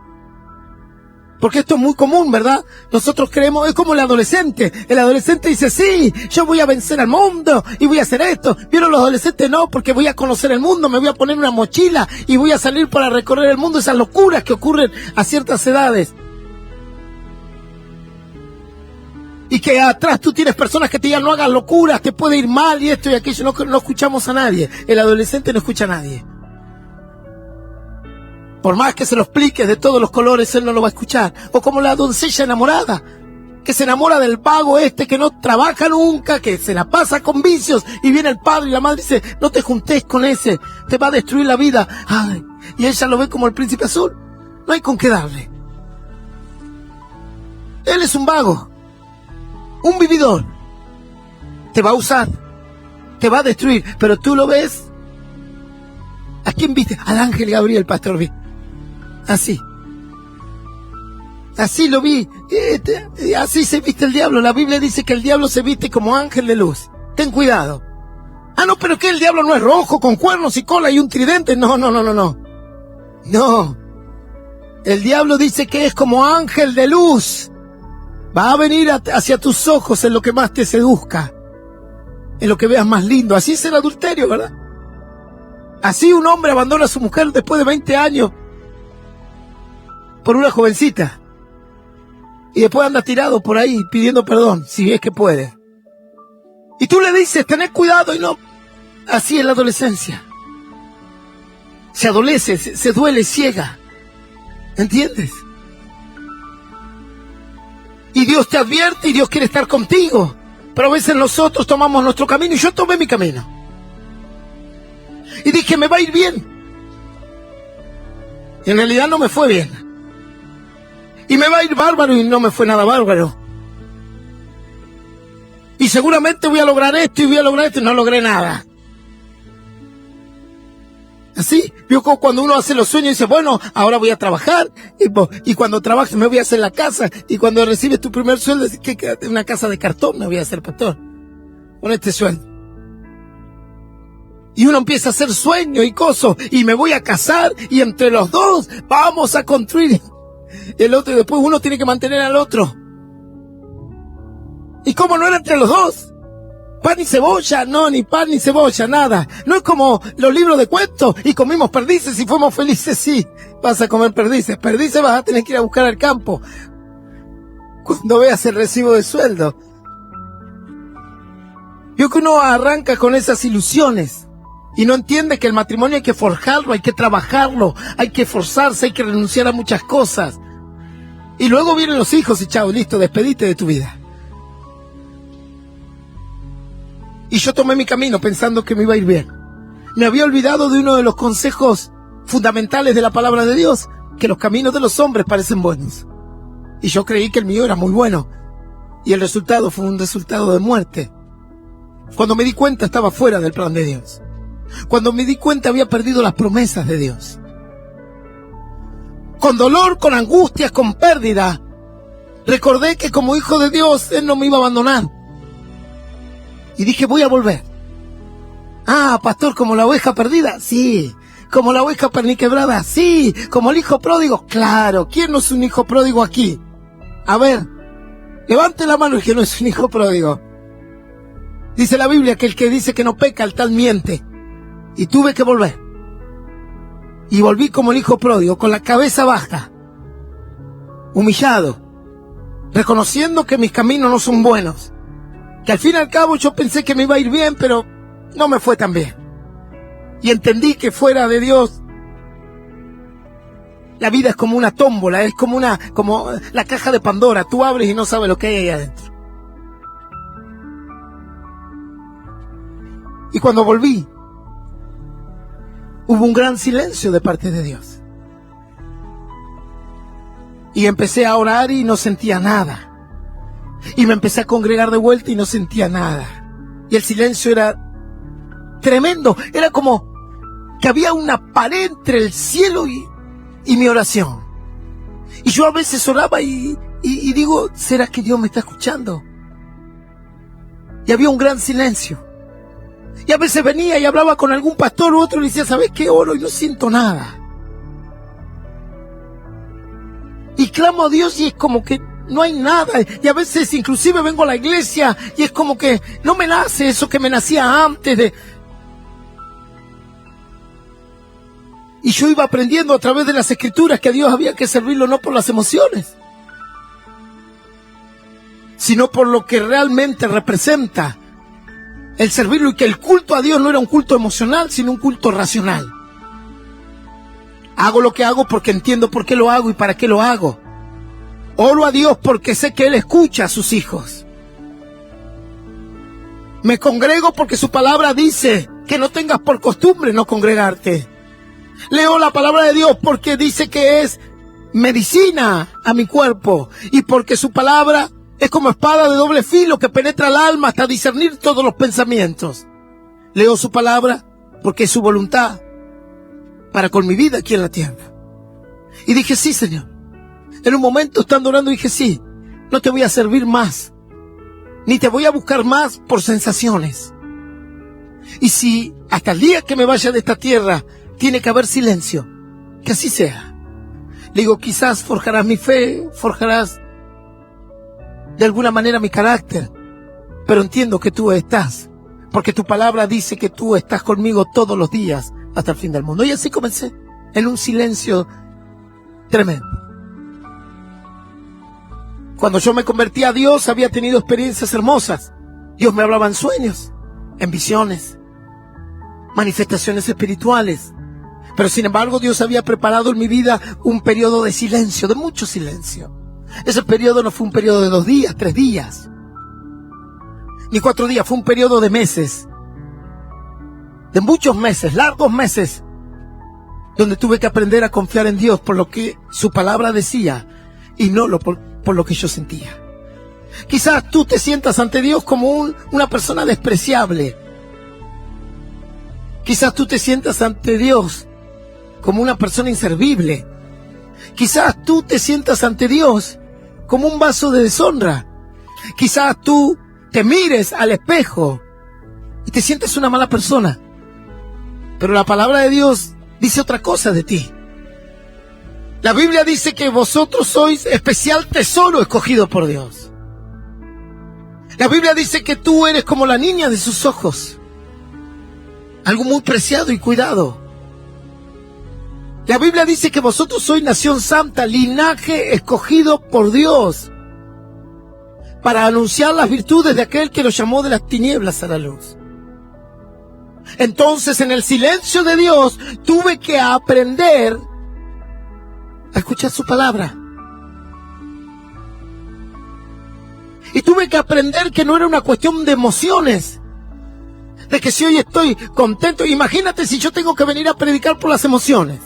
Porque esto es muy común, ¿verdad? Nosotros creemos, es como el adolescente. El adolescente dice, sí, yo voy a vencer al mundo y voy a hacer esto. Pero los adolescentes no, porque voy a conocer el mundo, me voy a poner una mochila y voy a salir para recorrer el mundo. Esas locuras que ocurren a ciertas edades. Y que atrás tú tienes personas que te digan, no hagas locuras, te puede ir mal y esto y aquello. No escuchamos a nadie. El adolescente no escucha a nadie. Por más que se lo expliques de todos los colores, él no lo va a escuchar. O como la doncella enamorada, que se enamora del vago que no trabaja nunca, que se la pasa con vicios, y viene el padre y la madre dice, no te juntes con ese, te va a destruir la vida. Ay, y ella lo ve como el príncipe azul. No hay con qué darle. Él es un vago, un vividor. Te va a usar, te va a destruir, pero tú lo ves. ¿A quién viste? Al ángel Gabriel, pastor, vi. Así lo vi, así se viste el diablo. La Biblia dice que el diablo se viste como ángel de luz. Ten cuidado. Ah, no, pero que el diablo no es rojo, con cuernos y cola y un tridente. No. No. El diablo dice que es como ángel de luz. Va a venir hacia tus ojos en lo que más te seduzca, en lo que veas más lindo. Así es el adulterio, ¿verdad? Así un hombre abandona a su mujer después de 20 años por una jovencita. Y después anda tirado por ahí pidiendo perdón, si es que puede. Y tú le dices, tened cuidado, y no. Así es la adolescencia. Se adolece, se duele, ciega. ¿Entiendes? Y Dios te advierte y Dios quiere estar contigo. Pero a veces nosotros tomamos nuestro camino y yo tomé mi camino. Y dije, me va a ir bien. Y en realidad no me fue bien. Y me va a ir bárbaro y no me fue nada bárbaro. Y seguramente voy a lograr esto y voy a lograr esto y no logré nada. Así, vio cuando uno hace los sueños y dice, bueno, ahora voy a trabajar, y cuando trabaje me voy a hacer la casa, y cuando recibes tu primer sueldo, dices que una casa de cartón me voy a hacer, pastor, con este sueldo. Y uno empieza a hacer sueños y cosas, y me voy a casar, y entre los dos vamos a construir el otro, y después uno tiene que mantener al otro. ¿Y cómo no era entre los dos? Pan y cebolla, no, ni pan ni cebolla, nada. No es como los libros de cuentos, y comimos perdices y fuimos felices, sí. Vas a comer perdices, perdices vas a tener que ir a buscar al campo cuando veas el recibo de sueldo. Vio que uno arranca con esas ilusiones y no entiende que el matrimonio hay que forjarlo, hay que trabajarlo, hay que esforzarse, hay que renunciar a muchas cosas. Y luego vienen los hijos y chao, listo, despedite de tu vida. Y yo tomé mi camino pensando que me iba a ir bien. Me había olvidado de uno de los consejos fundamentales de la palabra de Dios, que los caminos de los hombres parecen buenos. Y yo creí que el mío era muy bueno. Y el resultado fue un resultado de muerte. Cuando me di cuenta estaba fuera del plan de Dios. Cuando me di cuenta había perdido las promesas de Dios. Con dolor, con angustias, con pérdida, recordé que como hijo de Dios, Él no me iba a abandonar. Y dije, voy a volver. Ah, pastor, ¿como la oveja perdida? Sí. ¿Como la oveja perniquebrada? Sí. ¿Como el hijo pródigo? Claro. ¿Quién no es un hijo pródigo aquí? A ver, levante la mano el que no es un hijo pródigo. Dice la Biblia que el que dice que no peca, el tal miente. Y tuve que volver. Y volví como el hijo pródigo, con la cabeza baja, humillado, reconociendo que mis caminos no son buenos. Que al fin y al cabo yo pensé que me iba a ir bien, pero no me fue tan bien. Y entendí que fuera de Dios, la vida es como una tómbola, es como la caja de Pandora. Tú abres y no sabes lo que hay ahí adentro. Y cuando volví, hubo un gran silencio de parte de Dios. Y empecé a orar y no sentía nada. Y me empecé a congregar de vuelta y no sentía nada. Y el silencio era tremendo. Era como que había una pared entre el cielo y mi oración. Y yo a veces oraba y digo, ¿será que Dios me está escuchando? Y había un gran silencio. Y a veces venía y hablaba con algún pastor u otro y le decía, ¿sabes qué? Oro y no siento nada. Y clamo a Dios y es como que no hay nada. Y a veces inclusive vengo a la iglesia y es como que no me nace eso que me nacía antes de... Y yo iba aprendiendo a través de las escrituras que a Dios había que servirlo no por las emociones, sino por lo que realmente representa el servirlo, y que el culto a Dios no era un culto emocional, sino un culto racional. Hago lo que hago porque entiendo por qué lo hago y para qué lo hago. Oro a Dios porque sé que Él escucha a sus hijos. Me congrego porque su palabra dice que no tengas por costumbre no congregarte. Leo la palabra de Dios porque dice que es medicina a mi cuerpo, y porque su palabra es como espada de doble filo que penetra el alma hasta discernir todos los pensamientos. Leo su palabra porque es su voluntad para con mi vida aquí en la tierra. Y dije, sí, Señor. En un momento, estando orando, dije, sí, no te voy a servir más, ni te voy a buscar más por sensaciones. Y si hasta el día que me vaya de esta tierra tiene que haber silencio, que así sea. Le digo, quizás forjarás mi fe, forjarás de alguna manera mi carácter, pero entiendo que tú estás, porque tu palabra dice que tú estás conmigo todos los días hasta el fin del mundo. Y así comencé, en un silencio tremendo. Cuando yo me convertí a Dios, había tenido experiencias hermosas. Dios me hablaba en sueños, en visiones, manifestaciones espirituales. Pero sin embargo, Dios había preparado en mi vida un periodo de silencio, de mucho silencio. Ese periodo no fue un periodo de 2 días, 3 días, ni 4 días, fue un periodo de meses. de muchos meses, largos meses, donde tuve que aprender a confiar en Dios por lo que su palabra decía y no por lo que yo sentía. Quizás tú te sientas ante Dios como una persona despreciable. Quizás tú te sientas ante Dios como una persona inservible. Quizás tú te sientas ante Dios como un vaso de deshonra. Quizás tú te mires al espejo y te sientes una mala persona. Pero la palabra de Dios dice otra cosa de ti. La Biblia dice que vosotros sois especial tesoro escogido por Dios. La Biblia dice que tú eres como la niña de sus ojos. Algo muy preciado y cuidado. La Biblia dice que vosotros sois nación santa, linaje escogido por Dios, para anunciar las virtudes de aquel que los llamó de las tinieblas a la luz. Entonces, en el silencio de Dios, tuve que aprender a escuchar su palabra. Y tuve que aprender que no era una cuestión de emociones, de que si hoy estoy contento, imagínate si yo tengo que venir a predicar por las emociones.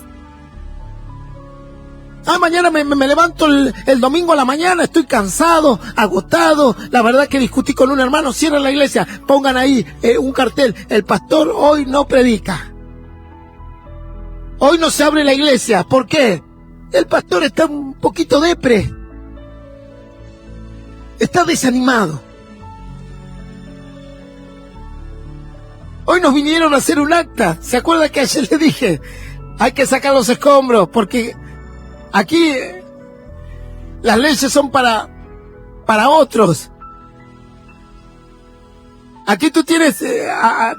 Mañana me levanto el domingo a la mañana, estoy cansado, agotado, la verdad que discutí con un hermano, cierren la iglesia, pongan ahí un cartel, el pastor hoy no predica. Hoy no se abre la iglesia, ¿por qué? El pastor está un poquito depre, está desanimado. Hoy nos vinieron a hacer un acta, ¿se acuerda que ayer le dije? Hay que sacar los escombros, porque aquí las leyes son para otros. Aquí tú tienes,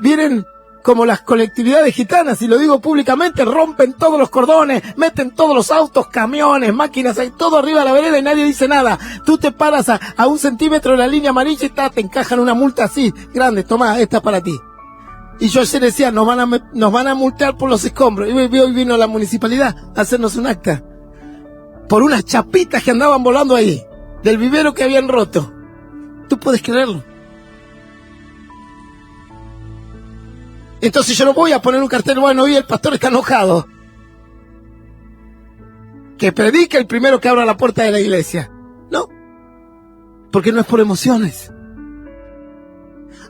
vienen como las colectividades gitanas, y lo digo públicamente, rompen todos los cordones, meten todos los autos, camiones, máquinas, hay todo arriba de la vereda y nadie dice nada. Tú te paras a 1 centímetro de la línea amarilla y te encajan una multa así, grande, toma, esta es para ti. Y yo ayer decía, nos van a multar por los escombros. Y hoy vino la municipalidad a hacernos un acta por unas chapitas que andaban volando ahí, del vivero que habían roto. ¿Tú puedes creerlo? Entonces yo no voy a poner un cartel, bueno, hoy el pastor está enojado. Que predique el primero que abra la puerta de la iglesia. No, porque no es por emociones.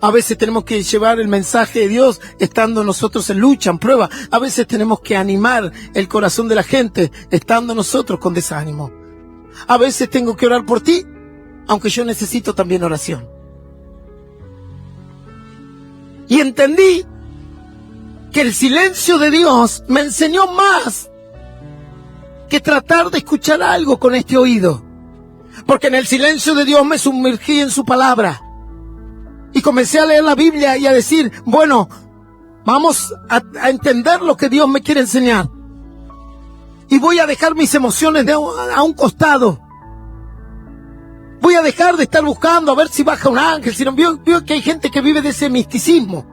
A veces tenemos que llevar el mensaje de Dios estando nosotros en lucha, en prueba. A veces tenemos que animar el corazón de la gente estando nosotros con desánimo. A veces tengo que orar por ti, aunque yo necesito también oración. Y entendí que el silencio de Dios me enseñó más que tratar de escuchar algo con este oído. Porque en el silencio de Dios me sumergí en su palabra. Y comencé a leer la Biblia y a decir, bueno, vamos a entender lo que Dios me quiere enseñar. Y voy a dejar mis emociones a un costado. Voy a dejar de estar buscando a ver si baja un ángel. Si no, veo que hay gente que vive de ese misticismo.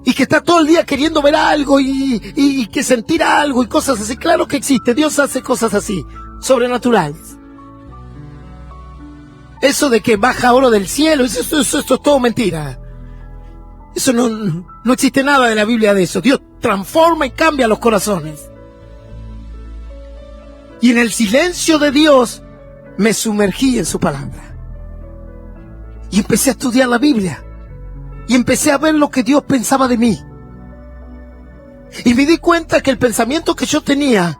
Y que está todo el día queriendo ver algo y que sentir algo y cosas así. Claro que existe, Dios hace cosas así, sobrenaturales. Eso de que baja oro del cielo, eso es todo mentira. Eso no existe nada de la Biblia de eso. Dios transforma y cambia los corazones. Y en el silencio de Dios me sumergí en su palabra. Y empecé a estudiar la Biblia. Y empecé a ver lo que Dios pensaba de mí. Y me di cuenta que el pensamiento que yo tenía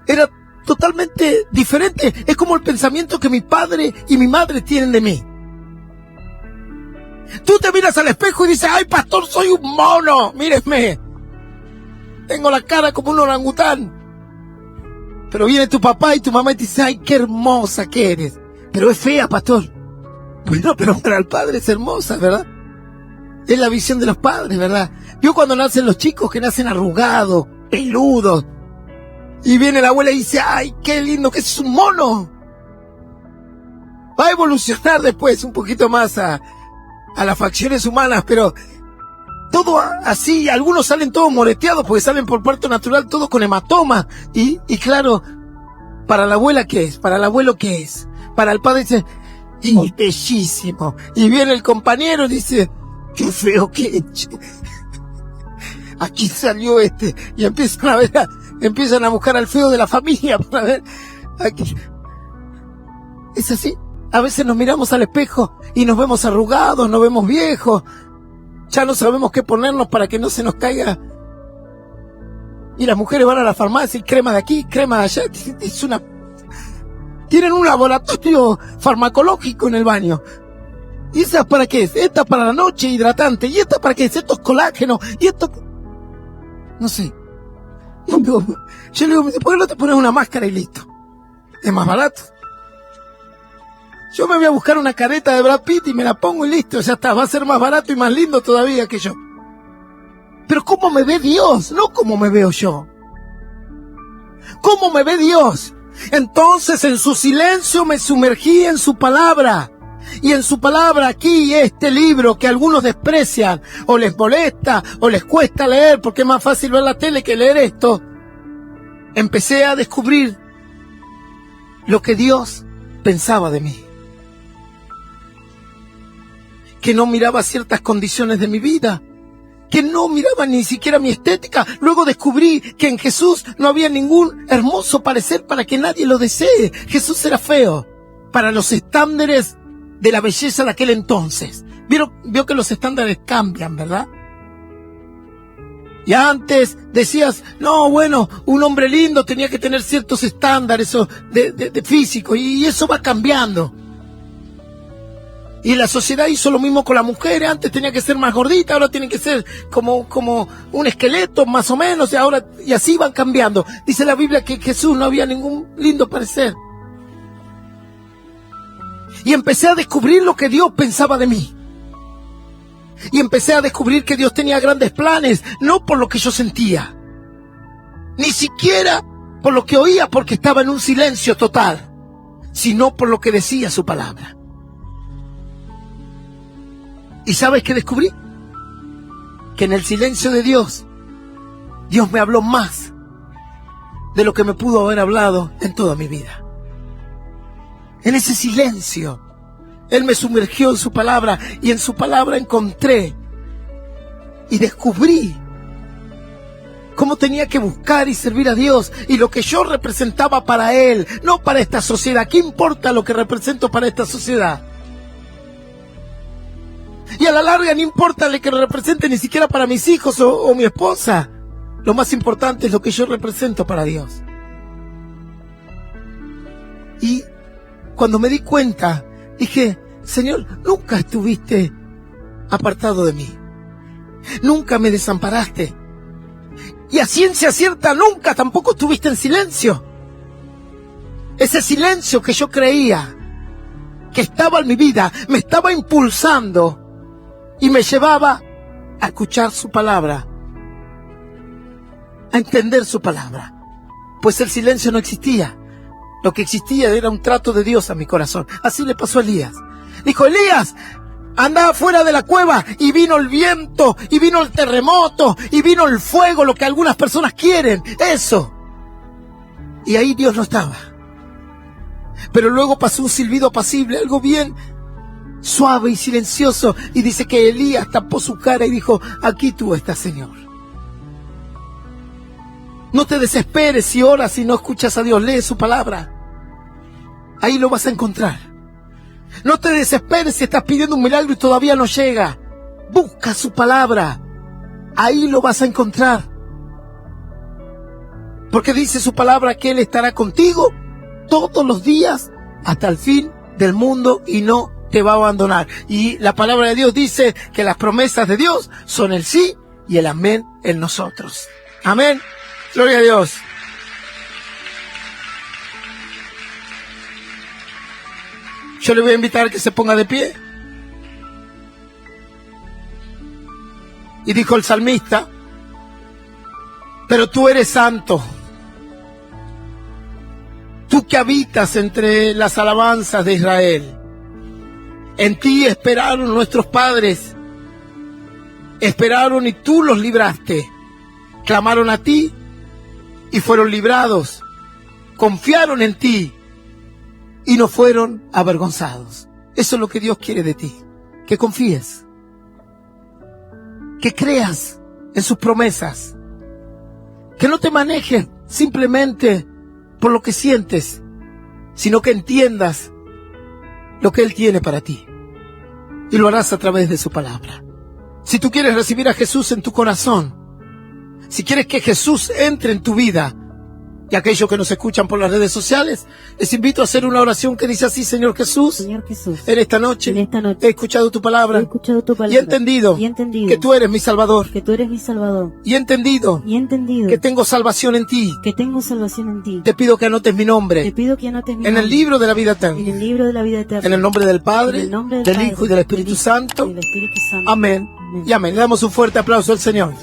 era totalmente diferente. Es como el pensamiento que mi padre y mi madre tienen de mí. Tú te miras al espejo y dices, ay pastor, soy un mono, míreme. Tengo la cara como un orangután. Pero viene tu papá y tu mamá y te dice, ay qué hermosa que eres. Pero es fea, pastor. Bueno, pero para el padre es hermosa, ¿verdad? Es la visión de los padres, ¿verdad? Vio cuando nacen los chicos que nacen arrugados, peludos. Y viene la abuela y dice, ay, qué lindo, que es un mono. Va a evolucionar después un poquito más a las facciones humanas, pero todo así, algunos salen todos moreteados porque salen por parto natural, todos con hematoma. Y claro, para la abuela, ¿qué es? Para el abuelo, ¿qué es? Para el padre dice, ¡y bellísimo! Y viene el compañero y dice, qué feo que he hecho. Aquí salió y empiezan a buscar al feo de la familia para ver. Aquí. Es así. A veces nos miramos al espejo y nos vemos arrugados, nos vemos viejos. Ya no sabemos qué ponernos para que no se nos caiga. Y las mujeres van a la farmacia y crema de aquí, crema de allá. Tienen un laboratorio farmacológico en el baño. ¿Y esa para qué es? Esta para la noche, hidratante. ¿Y esta para qué es? Esto es colágeno. Y esto... No sé. Yo le digo, ¿por qué no te pones una máscara y listo? Es más barato. Yo me voy a buscar una careta de Brad Pitt y me la pongo y listo. Ya está, va a ser más barato y más lindo todavía que yo. Pero ¿cómo me ve Dios? No cómo me veo yo. ¿Cómo me ve Dios? Entonces en su silencio me sumergí en su palabra. Y en su palabra aquí, este libro que algunos desprecian, o les molesta, o les cuesta leer, porque es más fácil ver la tele que leer esto, empecé a descubrir lo que Dios pensaba de mí. Que no miraba ciertas condiciones de mi vida, que no miraba ni siquiera mi estética. Luego descubrí que en Jesús no había ningún hermoso parecer para que nadie lo desee. Jesús era feo para los estándares de la belleza de aquel entonces. Vio que los estándares cambian, ¿verdad? Y antes decías, no, bueno, un hombre lindo tenía que tener ciertos estándares de físico, y eso va cambiando. Y la sociedad hizo lo mismo con la mujer. Antes tenía que ser más gordita, ahora tiene que ser como un esqueleto, más o menos, y así van cambiando. Dice la Biblia que en Jesús no había ningún lindo parecer. Y empecé a descubrir lo que Dios pensaba de mí. Y empecé a descubrir que Dios tenía grandes planes, no por lo que yo sentía, ni siquiera por lo que oía, porque estaba en un silencio total, sino por lo que decía su palabra. ¿Y sabes qué descubrí? Que en el silencio de Dios, Dios me habló más de lo que me pudo haber hablado en toda mi vida. En ese silencio, Él me sumergió en su palabra, y en su palabra encontré y descubrí cómo tenía que buscar y servir a Dios, y lo que yo representaba para Él, no para esta sociedad. ¿Qué importa lo que represento para esta sociedad? Y a la larga no importa lo que represente ni siquiera para mis hijos o mi esposa. Lo más importante es lo que yo represento para Dios. Y cuando me di cuenta, dije, Señor, nunca estuviste apartado de mí. Nunca me desamparaste. Y a ciencia cierta, nunca tampoco estuviste en silencio. Ese silencio que yo creía que estaba en mi vida, me estaba impulsando y me llevaba a escuchar su palabra, a entender su palabra. Pues el silencio no existía. Lo que existía era un trato de Dios a mi corazón. Así le pasó a Elías. Dijo, Elías, anda afuera de la cueva, y vino el viento, y vino el terremoto, y vino el fuego, lo que algunas personas quieren, eso. Y ahí Dios no estaba. Pero luego pasó un silbido apacible, algo bien suave y silencioso, y dice que Elías tapó su cara y dijo, aquí tú estás, Señor. No te desesperes si oras y no escuchas a Dios, lee su palabra. Ahí lo vas a encontrar. No te desesperes si estás pidiendo un milagro y todavía no llega. Busca su palabra. Ahí lo vas a encontrar. Porque dice su palabra que Él estará contigo todos los días hasta el fin del mundo y no te va a abandonar. Y la palabra de Dios dice que las promesas de Dios son el sí y el amén en nosotros. Amén. Gloria a Dios. Yo le voy a invitar a que se ponga de pie. Y dijo el salmista, pero tú eres santo, tú que habitas entre las alabanzas de Israel. En ti esperaron nuestros padres, esperaron y tú los libraste. Clamaron a ti y fueron librados. Confiaron en ti y no fueron avergonzados. Eso es lo que Dios quiere de ti, que confíes. que creas en sus promesas, que no te manejes simplemente por lo que sientes, sino que entiendas lo que Él tiene para ti, y lo harás a través de su palabra. Si tú quieres recibir a Jesús en tu corazón, si quieres que Jesús entre en tu vida, y aquellos que nos escuchan por las redes sociales, les invito a hacer una oración que dice así: Señor Jesús, en esta noche he escuchado tu palabra, y he entendido que tú eres mi Salvador, y he entendido que tengo salvación en ti. Te pido que anotes mi nombre en el libro de la vida eterna, en el nombre del Padre, del Hijo y del Espíritu Santo. Amén y amén. Le damos un fuerte aplauso al Señor.